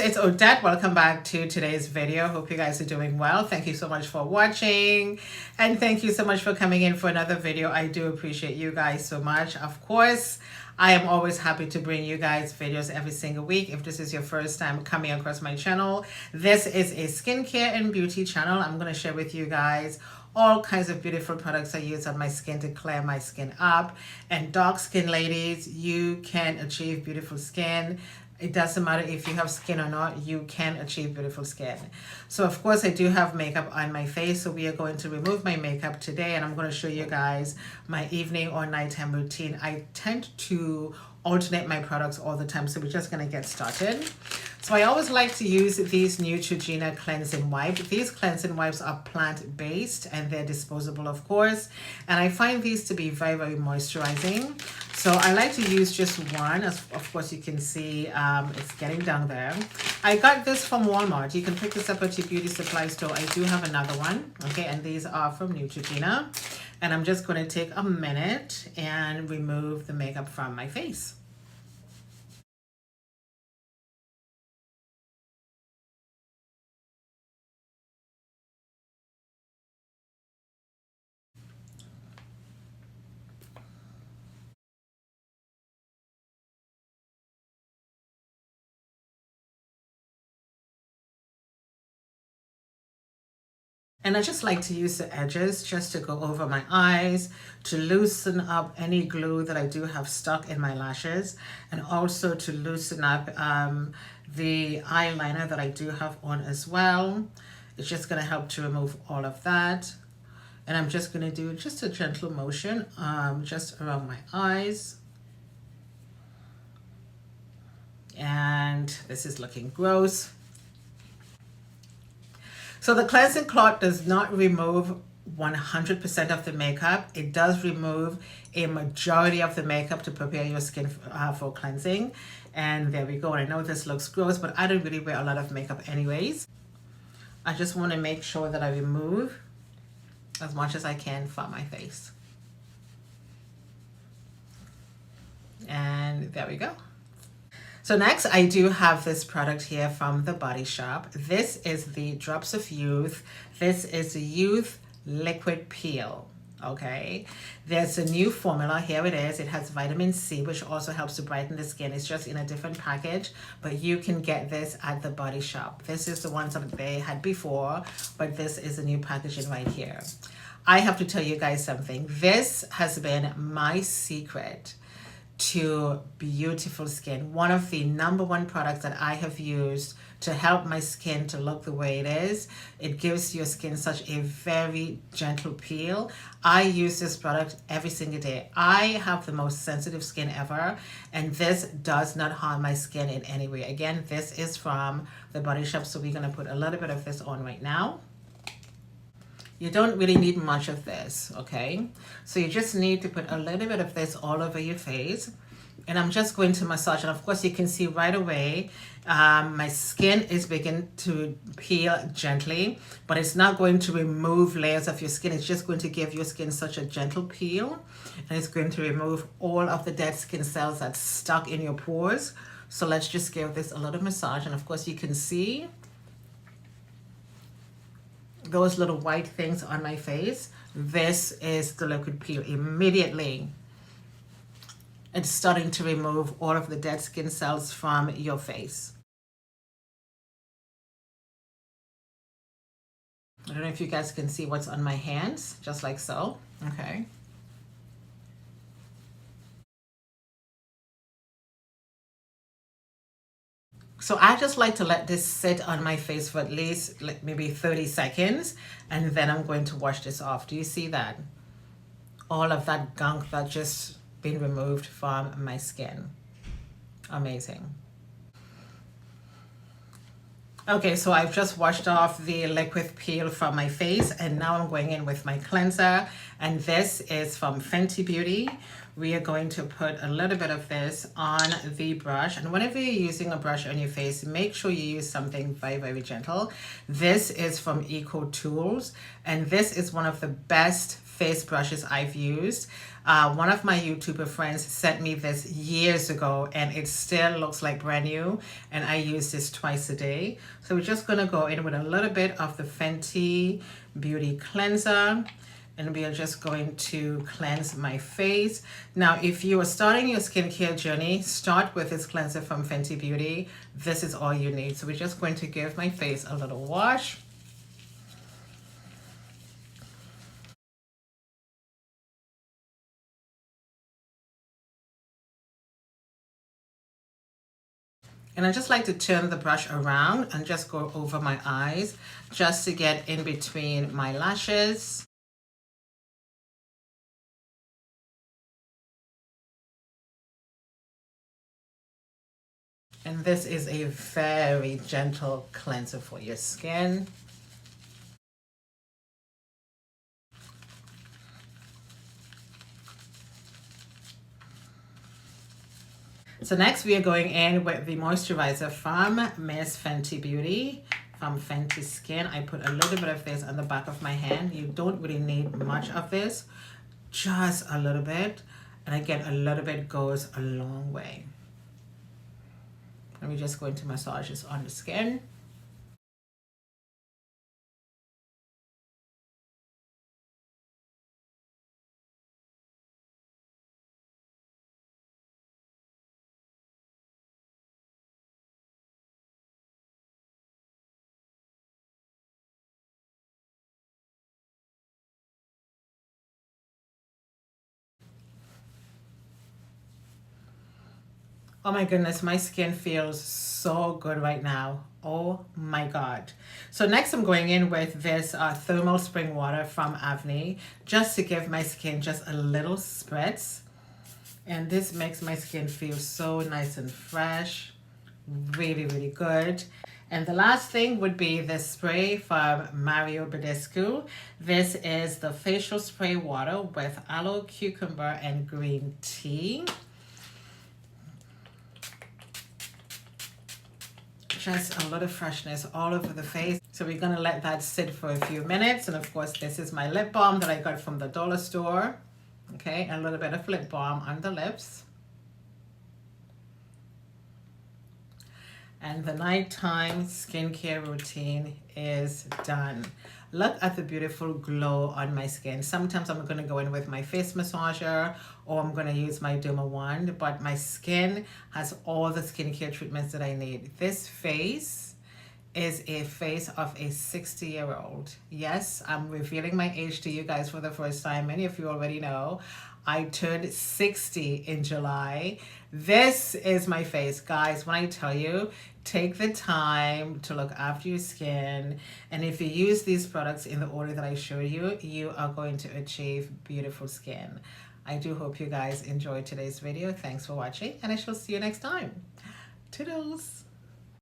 it's Odette. Welcome back to today's video. Hope you guys are doing well. Thank you so much for watching, and thank you so much for coming in for another video. I do appreciate you guys so much. Of course, I am always happy to bring you guys videos every single week. If this is your first time coming across my channel, this is a skincare and beauty channel. I'm going to share with you guys all kinds of beautiful products I use on my skin to clear my skin up. And dark skin ladies, you can achieve beautiful skin. It doesn't matter if you have skin or not, you can achieve beautiful skin. So of course I do have makeup on my face, so we are going to remove my makeup today, and I'm going to show you guys my evening or nighttime routine. I tend to alternate my products all the time, so we're just going to get started. So I always like to use these Neutrogena cleansing wipes. These cleansing wipes are plant-based and they're disposable, of course, and I find these to be very, very moisturizing. So I like to use just one. As of course you can see, it's getting down there. I got this from Walmart. You can pick this up at your beauty supply store. I do have another one, okay, and these are from Neutrogena. And I'm just going to take a minute and remove the makeup from my face. And I just like to use the edges just to go over my eyes, to loosen up any glue that I do have stuck in my lashes, and also to loosen up the eyeliner that I do have on as well. It's just going to help to remove all of that. And I'm just going to do just a gentle motion just around my eyes. And this is looking gross. So the cleansing cloth does not remove 100% of the makeup. It does remove a majority of the makeup to prepare your skin for cleansing. And there we go. I know this looks gross, but I don't really wear a lot of makeup anyways. I just want to make sure that I remove as much as I can from my face. And there we go. So next, I do have this product here from The Body Shop. This is the Drops of Youth. This is the Youth Liquid Peel, okay? There's a new formula. Here it is. It has vitamin C, which also helps to brighten the skin. It's just in a different package, but you can get this at The Body Shop. This is the ones that they had before, but this is a new packaging right here. I have to tell you guys something. This has been my secret to beautiful skin. One of the #1 products that I have used to help my skin to look the way it is. It gives your skin such a very gentle peel. I use this product every single day. I have the most sensitive skin ever, and this does not harm my skin in any way. Again, this is from The Body Shop, so we're going to put a little bit of this on right now. You don't really need much of this, okay? So you just need to put a little bit of this all over your face. And I'm just going to massage. And of course, you can see right away, my skin is beginning to peel gently, but it's not going to remove layers of your skin. It's just going to give your skin such a gentle peel. And it's going to remove all of the dead skin cells that's stuck in your pores. So let's just give this a little massage. And of course, you can see those little white things on my face. This is the liquid peel. Immediately it's starting to remove all of the dead skin cells from your face. I don't know if you guys can see what's on my hands, just like so. Okay. So I just like to let this sit on my face for at least like maybe 30 seconds, and then I'm going to wash this off. Do you see that? All of that gunk that just been removed from my skin. Amazing. Okay, so I've just washed off the liquid peel from my face, and now I'm going in with my cleanser, and this is from Fenty Beauty. We are going to put a little bit of this on the brush, and whenever you're using a brush on your face, make sure you use something very, very gentle. This is from Eco Tools, and this is one of the best face brushes I've used. One of my YouTuber friends sent me this years ago and it still looks like brand new, and I use this twice a day. So we're just gonna go in with a little bit of the Fenty Beauty Cleanser, and we are just going to cleanse my face. Now, if you are starting your skincare journey, start with this cleanser from Fenty Beauty. This is all you need. So we're just going to give my face a little wash. And I just like to turn the brush around and just go over my eyes just to get in between my lashes. And this is a very gentle cleanser for your skin. So next we are going in with the moisturizer from Miss Fenty Beauty, from Fenty Skin. I put a little bit of this on the back of my hand. You don't really need much of this, just a little bit. And again, a little bit goes a long way. And we're just going to massage this on the skin. Oh my goodness, my skin feels so good right now. Oh my God. So next I'm going in with this thermal spring water from Avène, just to give my skin just a little spritz. And this makes my skin feel so nice and fresh. Really, really good. And the last thing would be this spray from Badescu. This is the facial spray water with aloe, cucumber, and green tea. Just a lot of freshness all over the face. So we're gonna let that sit for a few minutes. And of course, this is my lip balm that I got from the dollar store. Okay, a little bit of lip balm on the lips. And the nighttime skincare routine is done. Look at the beautiful glow on my skin. Sometimes I'm gonna go in with my face massager, or I'm gonna use my Derma wand, but my skin has all the skincare treatments that I need. This face is a face of a 60-year-old. Yes, I'm revealing my age to you guys for the first time. Many of you already know. I turned 60 in July. This is my face. Guys, when I tell you, take the time to look after your skin. And if you use these products in the order that I show you, you are going to achieve beautiful skin. I do hope you guys enjoyed today's video. Thanks for watching, and I shall see you next time. Toodles!